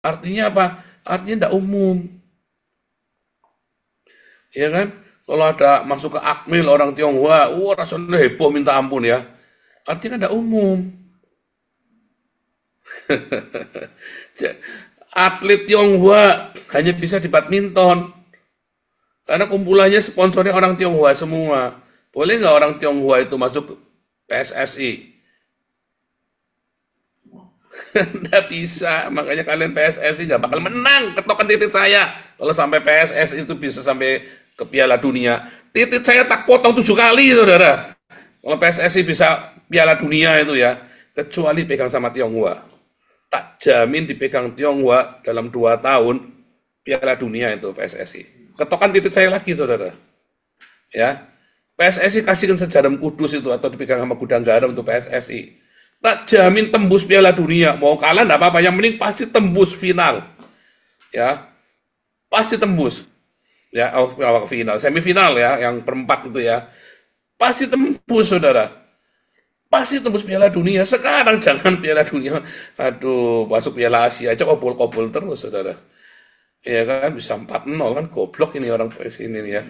Artinya apa? Artinya tidak umum, ya kan? Kalau ada masuk ke Akmil orang Tionghoa, rasanya heboh minta ampun ya. Artinya kan tidak umum. Atlet Tionghoa hanya bisa di badminton karena kumpulannya sponsornya orang Tionghoa semua. Boleh nggak orang Tionghoa itu masuk ke PSSI? Nggak bisa, makanya kalian PSSI nggak bakal menang. Ketokan titik saya. Kalau sampai PSSI itu bisa sampai ke Piala Dunia, titik saya tak potong 7 kali, saudara. Kalau PSSI bisa Piala Dunia itu ya, kecuali pegang sama Tionghoa. Tak jamin dipegang Tionghoa dalam 2 tahun Piala Dunia itu PSSI. Ketokan titik saya lagi, saudara. Ya, PSSI kasihkan sejaram Kudus itu atau dipegang sama Gudang Garam untuk PSSI. Tak jamin tembus Piala Dunia. Mau kalah enggak apa-apa, yang penting pasti tembus final. Ya, pasti tembus. Ya, final, semifinal ya, yang perempat itu ya. Pasti tembus, saudara. Pasti tembus Piala Dunia. Sekarang jangan Piala Dunia. Aduh, masuk Piala Asia aja kobol-kobol terus, saudara. Ya kan, bisa 4-0 kan, goblok ini orang ini ya.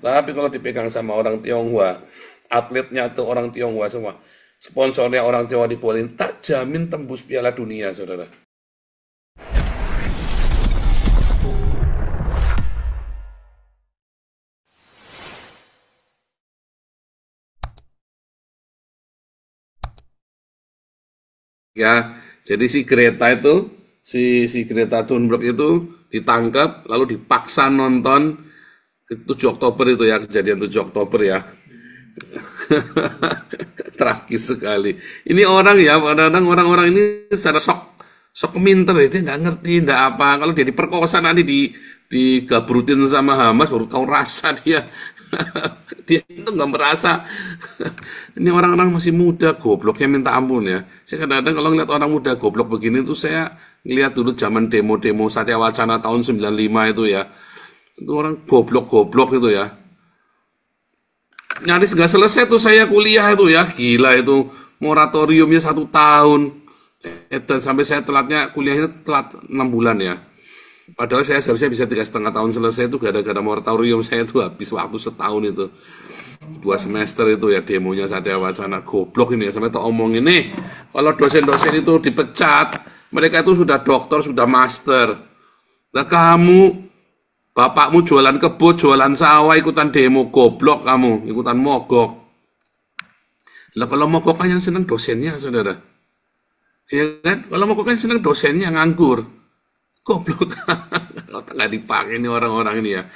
Tapi kalau dipegang sama orang Tionghoa, atletnya tuh orang Tionghoa semua, sponsornya orang Tionghoa dibolehin, tak jamin tembus Piala Dunia, saudara. Ya, jadi si Greta Thunberg itu ditangkap lalu dipaksa nonton 7 Oktober itu ya, kejadian 7 Oktober ya. Tragis sekali. Ini orang ya, kadang-kadang orang-orang ini secara sok keminter ya, dia nggak ngerti, nggak apa. Kalau dia diperkosa nanti digabrutin sama Hamas baru tahu rasa dia. Dia itu nggak merasa. Ini orang-orang masih muda, gobloknya minta ampun ya. Saya kadang-kadang kalau ngeliat orang muda goblok begini tuh saya ngeliat dulu zaman demo-demo Satya Wacana tahun 95 itu ya. Itu orang goblok-goblok itu ya. Nyaris nggak selesai tuh saya kuliah itu ya, gila itu moratoriumnya 1 tahun. Dan sampai saya telatnya kuliahnya telat 6 bulan ya. Padahal saya seharusnya bisa 3,5 tahun selesai itu gara-gara moratorium saya itu habis waktu setahun itu. 2 semester itu ya demonya Satya Wacana, goblok ini ya, sampai tak omong ini. Kalau dosen-dosen itu dipecat, mereka itu sudah doktor, sudah master. Nah kamu, bapakmu jualan kebun, jualan sawah, ikutan demo, goblok kamu, ikutan mogok. Lah kalau mogok kan yang seneng dosennya, saudara. Iya kan? Kalau mogok kan seneng dosennya, nganggur. Goblok. Otak nggak dipakai nih orang-orang ini ya.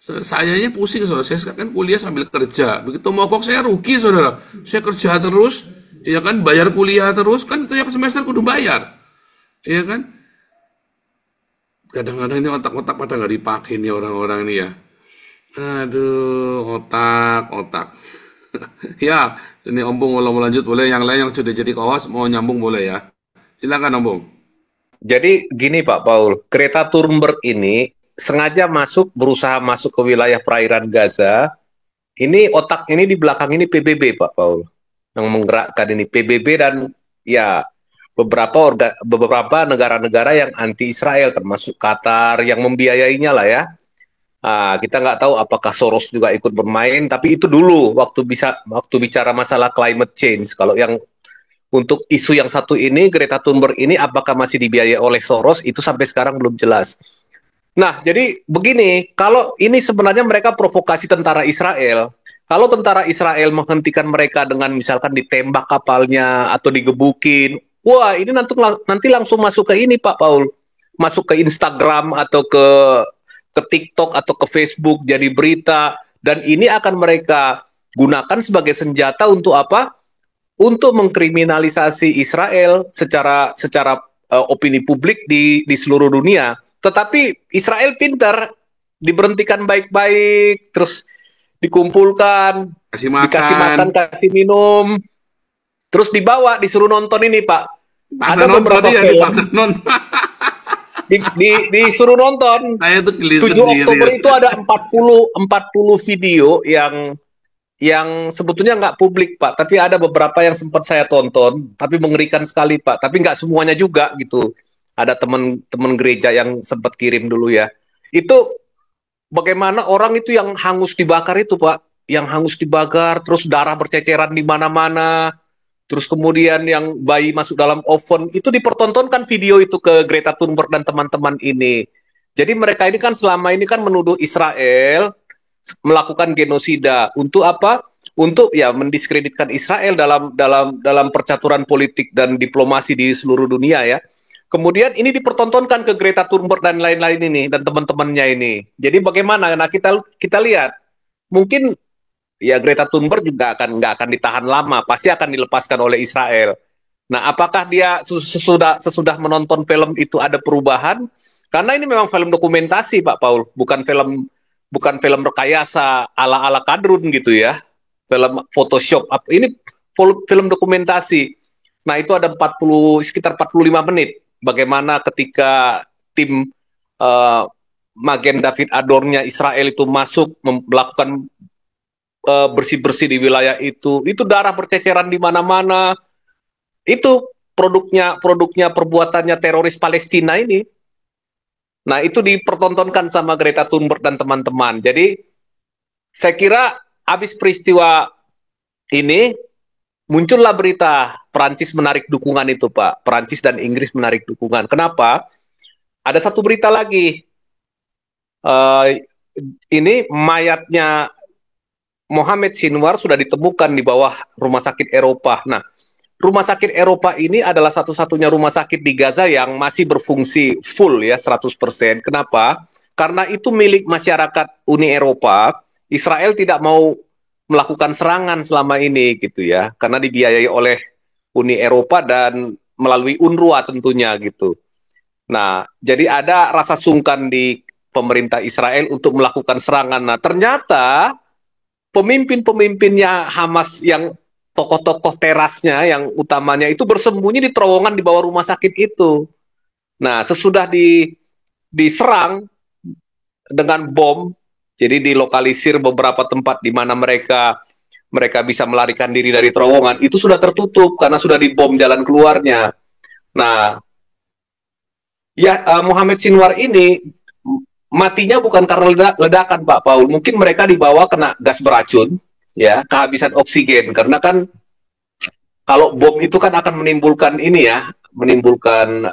Sayanya pusing, saudara. Saya kan kuliah sambil kerja. Begitu mogok saya rugi, saudara. Saya kerja terus, ya kan, bayar kuliah terus, kan tiap semester kudu bayar. Iya kan? Kadang-kadang ini otak-otak pada nggak dipakai nih orang-orang ini ya. Aduh, otak. Ya, ini Om Bung kalau mau lanjut boleh. Yang lain yang sudah jadi kawas mau nyambung boleh ya. Silakan Om Bung. Jadi gini Pak Paul, Greta Thunberg ini sengaja berusaha masuk ke wilayah perairan Gaza. Ini otak ini di belakang ini PBB Pak Paul, yang menggerakkan ini PBB dan ya beberapa negara-negara yang anti Israel termasuk Qatar yang membiayainya lah ya. Kita nggak tahu apakah Soros juga ikut bermain, tapi itu dulu waktu bicara masalah climate change. Kalau yang untuk isu yang satu ini, Greta Thunberg ini apakah masih dibiayai oleh Soros, itu sampai sekarang belum jelas. Nah, jadi begini, kalau ini sebenarnya mereka provokasi tentara Israel. Kalau tentara Israel menghentikan mereka dengan misalkan ditembak kapalnya atau digebukin, wah ini nanti langsung masuk ke ini Pak Paul. Masuk ke Instagram atau ke TikTok atau ke Facebook jadi berita. Dan ini akan mereka gunakan sebagai senjata untuk apa? Untuk mengkriminalisasi Israel secara opini publik di seluruh dunia. Tetapi Israel pintar, diberhentikan baik-baik, terus dikumpulkan, Kasih dikasih makan. makan, kasih minum, terus disuruh nonton ini Pak. Paksa Ada nonton beberapa ya, film dipaksa nonton. disuruh nonton. Saya tuh geli 7 sendiri Oktober ya. itu ada 40 video yang sebetulnya nggak publik Pak, tapi ada beberapa yang sempat saya tonton, tapi mengerikan sekali Pak, tapi nggak semuanya juga gitu. ada teman-teman gereja yang sempat kirim dulu ya. Itu bagaimana orang itu yang hangus dibakar itu, Pak, yang hangus dibakar, terus darah berceceran di mana-mana, terus kemudian yang bayi masuk dalam oven, itu dipertontonkan video itu ke Greta Thunberg dan teman-teman ini. Jadi mereka ini kan selama ini kan menuduh Israel melakukan genosida untuk apa? Untuk ya mendiskreditkan Israel dalam percaturan politik dan diplomasi di seluruh dunia ya. Kemudian ini dipertontonkan ke Greta Thunberg dan lain-lain ini dan teman-temannya ini. Jadi bagaimana? Nah kita lihat mungkin ya Greta Thunberg juga nggak akan ditahan lama, pasti akan dilepaskan oleh Israel. Nah, apakah dia sesudah menonton film itu ada perubahan? Karena ini memang film dokumentasi, Pak Paul, bukan film rekayasa ala-ala kadrun gitu ya. Film Photoshop. Ini film dokumentasi. Nah, itu ada sekitar 45 menit. Bagaimana ketika tim Magen David Adornya Israel itu masuk melakukan bersih-bersih di wilayah itu darah berceceran di mana-mana. Itu produknya perbuatannya teroris Palestina ini. Nah, itu dipertontonkan sama Greta Thunberg dan teman-teman. Jadi, saya kira habis peristiwa ini, muncullah berita Perancis menarik dukungan itu, Pak. Perancis dan Inggris menarik dukungan. Kenapa? Ada satu berita lagi. Ini mayatnya Mohamed Sinwar sudah ditemukan di bawah rumah sakit Eropa. Nah, rumah sakit Eropa ini adalah satu-satunya rumah sakit di Gaza yang masih berfungsi full ya 100%. Kenapa? Karena itu milik masyarakat Uni Eropa. Israel tidak mau melakukan serangan selama ini gitu ya, karena dibiayai oleh Uni Eropa dan melalui UNRWA tentunya gitu. Nah, jadi ada rasa sungkan di pemerintah Israel untuk melakukan serangan. Nah, ternyata pemimpin-pemimpinnya Hamas yang tokoh-tokoh terasnya yang utamanya itu bersembunyi di terowongan di bawah rumah sakit itu. Nah, sesudah diserang dengan bom, jadi dilokalisir beberapa tempat di mana mereka bisa melarikan diri dari terowongan, itu sudah tertutup karena sudah dibom jalan keluarnya. Nah, ya Mohamed Sinwar ini matinya bukan karena ledakan, Pak Paul. Mungkin mereka dibawa kena gas beracun, ya, kehabisan oksigen. Karena kan kalau bom itu kan akan menimbulkan ini ya, menimbulkan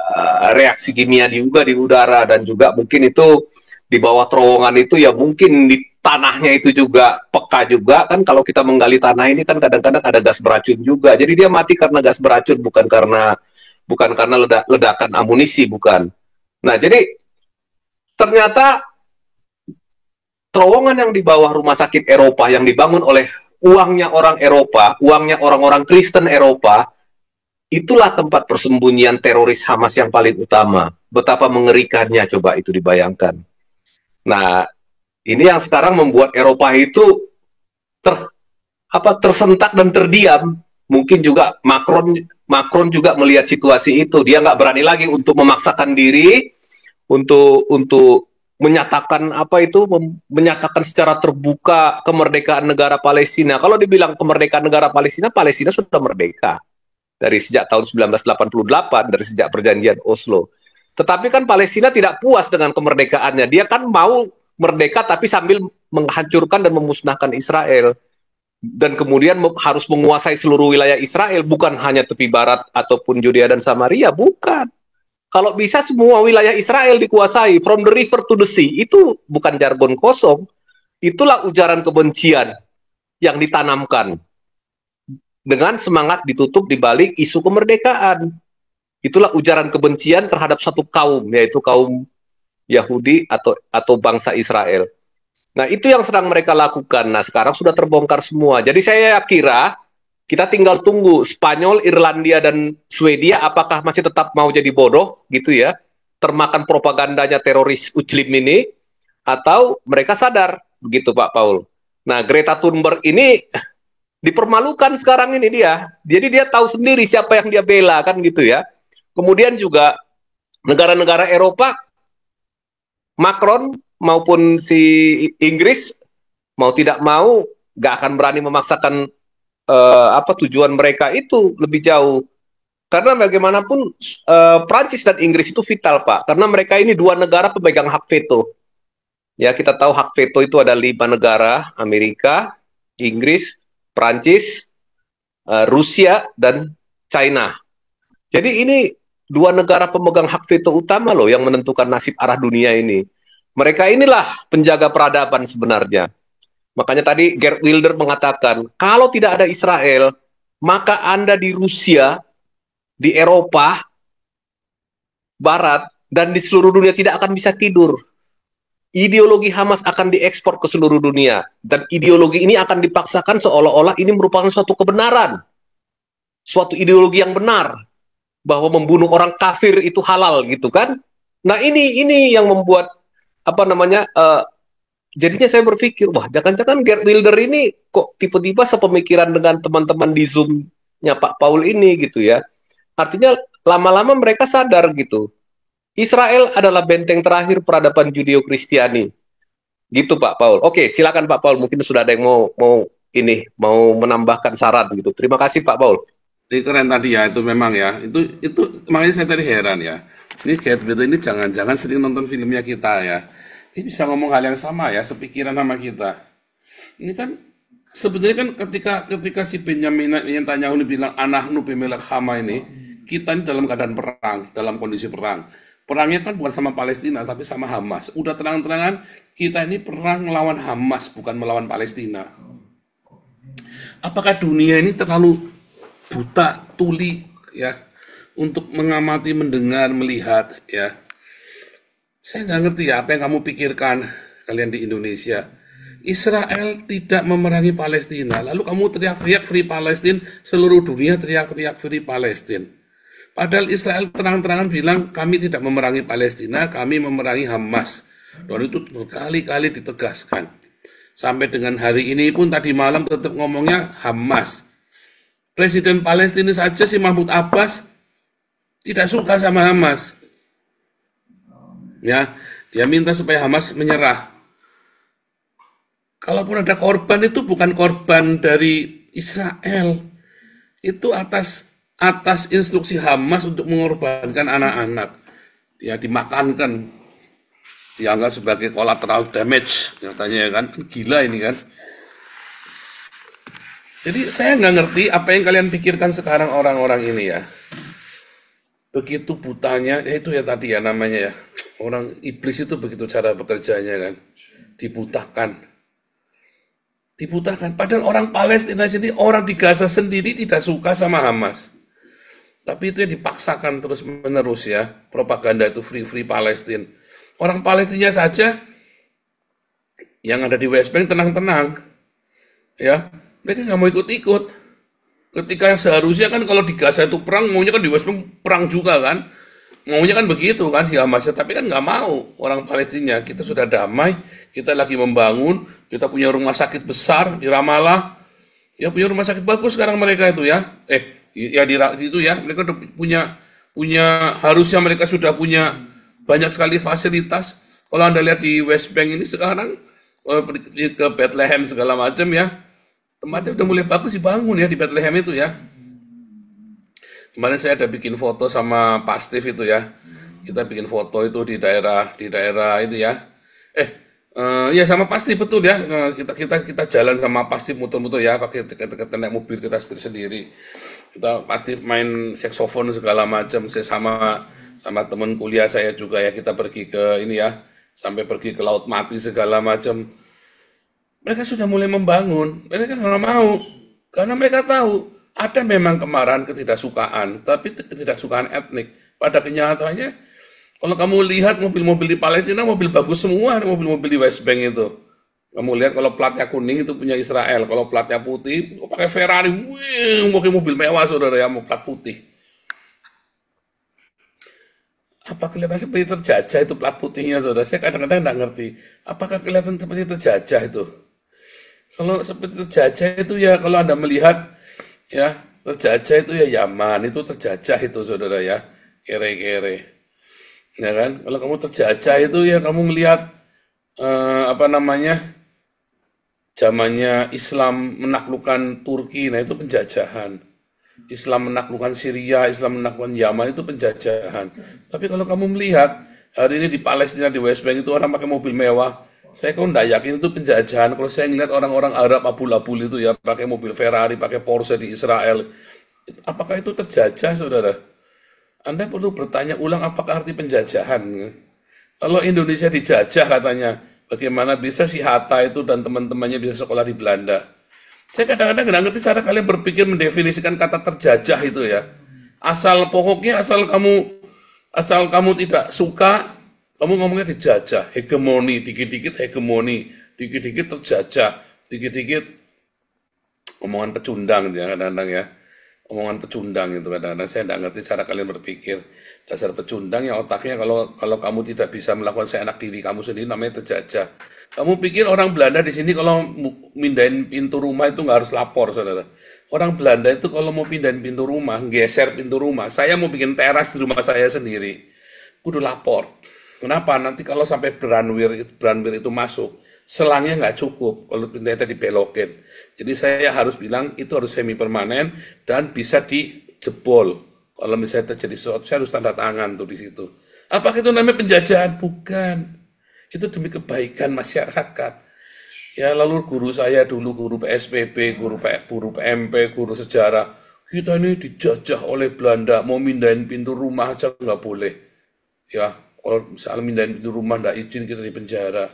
reaksi kimia juga di udara dan juga mungkin itu di bawah terowongan itu ya mungkin di tanahnya itu juga peka juga kan kalau kita menggali tanah ini kan kadang-kadang ada gas beracun juga. Jadi dia mati karena gas beracun bukan karena ledakan amunisi bukan. Nah, jadi ternyata terowongan yang di bawah rumah sakit Eropa yang dibangun oleh uangnya orang Eropa, uangnya orang-orang Kristen Eropa, itulah tempat persembunyian teroris Hamas yang paling utama. Betapa mengerikannya coba itu dibayangkan. Nah, ini yang sekarang membuat Eropa itu tersentak dan terdiam. Mungkin juga Macron juga melihat situasi itu, dia nggak berani lagi untuk memaksakan diri untuk menyatakan menyatakan secara terbuka kemerdekaan negara Palestina. Kalau dibilang kemerdekaan negara Palestina, Palestina sudah merdeka dari sejak tahun 1988, dari sejak perjanjian Oslo. Tetapi kan Palestina tidak puas dengan kemerdekaannya. Dia kan mau merdeka tapi sambil menghancurkan dan memusnahkan Israel. Dan kemudian harus menguasai seluruh wilayah Israel, bukan hanya tepi barat ataupun Judea dan Samaria, bukan. Kalau bisa semua wilayah Israel dikuasai, from the river to the sea, itu bukan jargon kosong. Itulah ujaran kebencian yang ditanamkan dengan semangat ditutup di balik isu kemerdekaan. Itulah ujaran kebencian terhadap satu kaum, yaitu kaum Yahudi atau bangsa Israel. Nah, itu yang sedang mereka lakukan. Nah, sekarang sudah terbongkar semua. Jadi saya kira kita tinggal tunggu Spanyol, Irlandia, dan Swedia apakah masih tetap mau jadi bodoh gitu ya, termakan propagandanya teroris Ujlim ini, atau mereka sadar begitu Pak Paul. Nah, Greta Thunberg ini dipermalukan sekarang ini dia. Jadi dia tahu sendiri siapa yang dia bela kan gitu ya. Kemudian juga negara-negara Eropa, Macron maupun si Inggris mau tidak mau gak akan berani memaksakan tujuan mereka itu lebih jauh. Karena bagaimanapun Prancis dan Inggris itu vital, Pak. Karena mereka ini dua negara pemegang hak veto. Ya, kita tahu hak veto itu ada 5 negara, Amerika, Inggris, Prancis, Rusia, dan China. Jadi ini dua negara pemegang hak veto utama loh yang menentukan nasib arah dunia ini. Mereka inilah penjaga peradaban sebenarnya. Makanya tadi Gerd Wilder mengatakan, kalau tidak ada Israel, maka Anda di Rusia, di Eropa Barat, dan di seluruh dunia tidak akan bisa tidur. Ideologi Hamas akan diekspor ke seluruh dunia. Dan ideologi ini akan dipaksakan seolah-olah ini merupakan suatu kebenaran. Suatu ideologi yang benar. Bahwa membunuh orang kafir itu halal gitu kan. Nah ini yang membuat, apa namanya, jadinya saya berpikir, wah jangan-jangan Gerd Wilder ini kok tipe-tipe sepemikiran dengan teman-teman di Zoom-nya Pak Paul ini gitu ya. Artinya lama-lama mereka sadar gitu. Israel adalah benteng terakhir peradaban Judeo-Kristiani. Gitu Pak Paul. Oke, silakan Pak Paul. Mungkin sudah ada yang mau menambahkan saran gitu. Terima kasih Pak Paul. Ini keren tadi ya, itu memang ya. Itu makanya saya tadi heran ya. Ini Kate Winslet ini jangan-jangan sering nonton filmnya kita ya. Ini bisa ngomong hal yang sama ya, sepikiran sama kita. Ini kan sebenarnya kan ketika si Benyamin Netanyahu ini bilang anahnu bimelek hama ini, kita ini dalam keadaan perang, dalam kondisi perang. Perangnya kan bukan sama Palestina, tapi sama Hamas. Udah terang-terangan kita ini perang melawan Hamas, bukan melawan Palestina. Apakah dunia ini terlalu buta, tuli ya untuk mengamati, mendengar, melihat ya? Saya nggak ngerti ya apa yang kamu pikirkan kalian di Indonesia. Israel tidak memerangi Palestina, lalu kamu teriak-teriak Free Palestine, seluruh dunia teriak-teriak Free Palestine. Padahal Israel terang-terangan bilang kami tidak memerangi Palestina, kami memerangi Hamas. Dan itu berkali-kali ditegaskan. Sampai dengan hari ini pun tadi malam tetap ngomongnya Hamas. Presiden Palestina saja si Mahmud Abbas tidak suka sama Hamas. Ya, dia minta supaya Hamas menyerah. Kalaupun ada korban itu bukan korban dari Israel. Itu atas instruksi Hamas untuk mengorbankan anak-anak. Ya dimakankan. Dianggap sebagai collateral damage. Katanya kan, gila ini kan. Jadi saya nggak ngerti apa yang kalian pikirkan sekarang orang-orang ini ya. Begitu butanya, itu ya tadi ya namanya ya. Orang iblis itu begitu cara bekerjanya kan. Dibutakan. Padahal orang Palestina sendiri, orang di Gaza sendiri tidak suka sama Hamas. Tapi itu yang dipaksakan terus menerus ya. Propaganda itu free Palestine. Orang Palestina saja yang ada di West Bank tenang-tenang. Ya, mereka nggak mau ikut-ikut. Ketika yang seharusnya kan kalau di Gaza itu perang, maunya kan di West Bank perang juga kan. Maunya kan begitu kan di Hamasnya, tapi kan nggak mau orang Palestina. Kita sudah damai, kita lagi membangun, kita punya rumah sakit besar di Ramallah. Ya punya rumah sakit bagus sekarang mereka itu ya. Ya di itu ya, mereka udah punya harusnya mereka sudah punya banyak sekali fasilitas. Kalau Anda lihat di West Bank ini sekarang pergi ke Bethlehem segala macam ya. Tempatnya udah mulai bagus dibangun ya di Bethlehem itu ya. Kemarin saya ada bikin foto sama Pak Steve itu ya. Kita bikin foto itu di daerah itu ya. Ya sama Pak Steve betul ya. Kita jalan sama Pak Steve muter-muter ya, pakai kita naik mobil kita sendiri. Kita Pak Steve main saksofon segala macam. Saya sama teman kuliah saya juga ya. Kita pergi ke ini ya, sampai pergi ke Laut Mati segala macam. Mereka sudah mulai membangun. Mereka nggak mau karena mereka tahu ada memang kemarahan, ketidaksukaan, tapi ketidaksukaan etnik. Pada kenyataannya, kalau kamu lihat mobil-mobil di Palestina, mobil bagus semua, mobil-mobil di West Bank itu. Kamu lihat kalau platnya kuning itu punya Israel, kalau platnya putih, pakai Ferrari, pakai mobil mewah saudara ya, mau plat putih. Apa kelihatan seperti terjajah itu plat putihnya saudara? Saya kadang-kadang nggak ngerti. Apakah kelihatan seperti terjajah itu? Kalau seperti terjajah itu ya, kalau Anda melihat ya, terjajah itu ya Yaman, itu terjajah itu saudara ya, kere-kere. Ya kan? Kalau kamu terjajah itu ya kamu melihat zamannya Islam menaklukkan Turki, nah itu penjajahan. Islam menaklukkan Syria, Islam menaklukkan Yaman itu penjajahan. Tapi kalau kamu melihat hari ini di Palestina, di West Bank itu orang pakai mobil mewah, saya kok nggak yakin itu penjajahan. Kalau saya ngeliat orang-orang Arab abul-abul itu ya pakai mobil Ferrari, pakai Porsche di Israel, apakah itu terjajah, saudara? Anda perlu bertanya ulang apakah arti penjajahan. Kalau Indonesia dijajah katanya, bagaimana bisa si Hatta itu dan teman-temannya bisa sekolah di Belanda? Saya kadang-kadang nggak ngerti cara kalian berpikir mendefinisikan kata terjajah itu ya. Pokoknya asal kamu tidak suka, kamu ngomongnya dijajah, hegemoni, dikit-dikit hegemoni, dikit-dikit terjajah, dikit-dikit omongan pecundang ya kadang-kadang ya. Omongan pecundang itu kadang-kadang saya nggak ngerti cara kalian berpikir. Dasar pecundang ya otaknya kalau kamu tidak bisa melakukan seenak diri kamu sendiri namanya terjajah. Kamu pikir orang Belanda di sini kalau mindahin pintu rumah itu nggak harus lapor, saudara. Orang Belanda itu kalau mau pindahin pintu rumah, geser pintu rumah, saya mau bikin teras di rumah saya sendiri, kudu lapor. Kenapa? Nanti kalau sampai branwir itu masuk, selangnya nggak cukup kalau pintunya dibelokin. Jadi saya harus bilang itu harus semi permanen dan bisa dijebol. Kalau misalnya terjadi sesuatu, saya harus tanda tangan tuh di situ. Apakah itu namanya penjajahan? Bukan. Itu demi kebaikan masyarakat. Ya lalu guru saya dulu, guru PSPB, guru PMP, guru sejarah, kita ini dijajah oleh Belanda, mau mindahin pintu rumah aja nggak boleh. Ya, kalau misalnya mindahin pintu rumah nggak izin kita di penjara.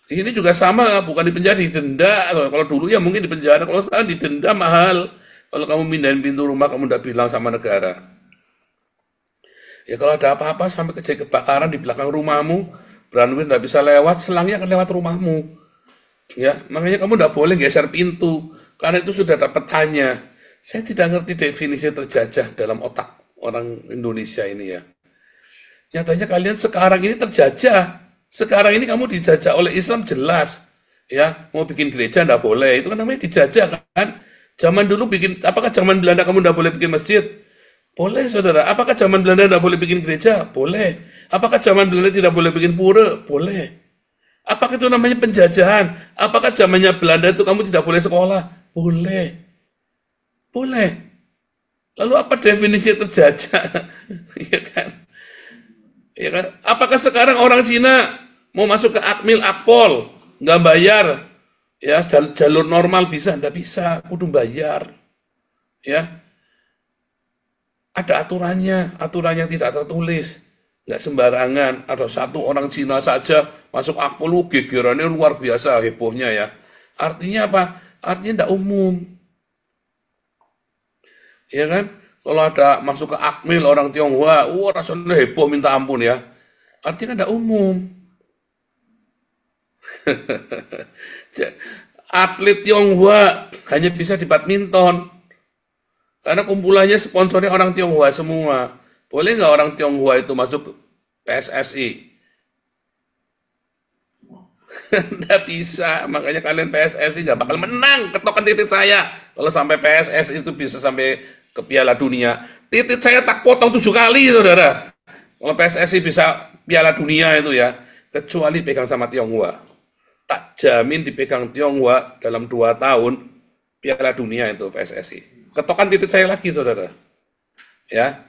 Ini juga sama, bukan di penjara, didenda. Kalau dulu ya mungkin di penjara, kalau sekarang didenda mahal. Kalau kamu mindahin pintu rumah, kamu nggak bilang sama negara. Ya kalau ada apa-apa sampai kejadian kebakaran di belakang rumahmu, branwir nggak bisa lewat, selangnya akan lewat rumahmu. Ya, makanya kamu nggak boleh geser pintu, karena itu sudah dapat tanya. Saya tidak ngerti definisi terjajah dalam otak orang Indonesia ini ya. Nyatanya kalian sekarang ini terjajah. Sekarang ini kamu dijajah oleh Islam jelas. Ya, mau bikin gereja nggak boleh, itu kan namanya dijajah kan. Zaman dulu apakah zaman Belanda kamu nggak boleh bikin masjid? Boleh, saudara. Apakah zaman Belanda tidak boleh bikin gereja? Boleh. Apakah zaman Belanda tidak boleh bikin pura? Boleh. Apakah itu namanya penjajahan? Apakah zamannya Belanda itu kamu tidak boleh sekolah? Boleh. Boleh. Lalu apa definisi terjajah? Iya kan? Iya kan? Apakah sekarang orang Cina mau masuk ke Akmil, Akpol, nggak bayar? Ya, jalur normal bisa? Nggak bisa. Kudu bayar. Ya. Ada aturannya tidak tertulis, nggak sembarangan. Ada satu orang Cina saja masuk Akpol, gegerannya luar biasa hebohnya ya. Artinya apa? Artinya tidak umum, ya kan? Kalau ada masuk ke Akmil orang Tionghoa, rasanya heboh minta ampun ya. Artinya tidak umum. Atlet Tionghoa hanya bisa di badminton. Karena kumpulannya sponsornya orang Tionghoa semua. Boleh nggak orang Tionghoa itu masuk ke PSSI? Nggak bisa. Makanya kalian PSSI nggak bakal menang. Ketokan titik saya. Kalau sampai PSSI itu bisa sampai ke Piala Dunia. Titik saya tak potong 7 kali, saudara. Kalau PSSI bisa Piala Dunia itu ya. Kecuali pegang sama Tionghoa. Tak jamin dipegang Tionghoa dalam 2 tahun Piala Dunia itu PSSI. Ketokan titik saya lagi, saudara. Ya,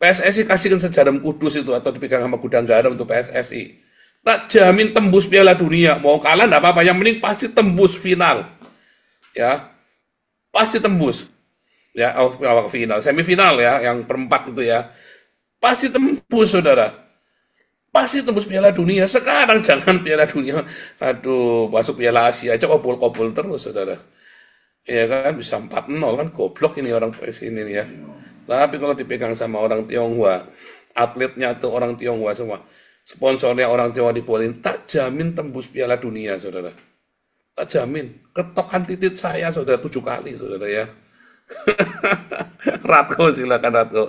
PSSI kasihkan sejarah Kudus itu atau dipegang sama gudang garam untuk PSSI. Tak jamin tembus Piala Dunia. Mau kalah enggak apa-apa, yang penting pasti tembus final. Ya, pasti tembus. Ya, final, semifinal ya, yang perempat itu ya. Pasti tembus, saudara. Pasti tembus Piala Dunia. Sekarang jangan Piala Dunia. Aduh, masuk Piala Asia aja kobol-kobol terus, saudara. Ya kan bisa 4-0 kan goblok ini orang ini ya. Tapi kalau dipegang sama orang Tionghoa, atletnya tuh orang Tionghoa semua, sponsornya orang Tionghoa dipolin, tak jamin tembus Piala Dunia, saudara. Tak jamin. Ketokan titik saya, saudara, 7 kali, saudara ya. Ratko, silakan Ratko.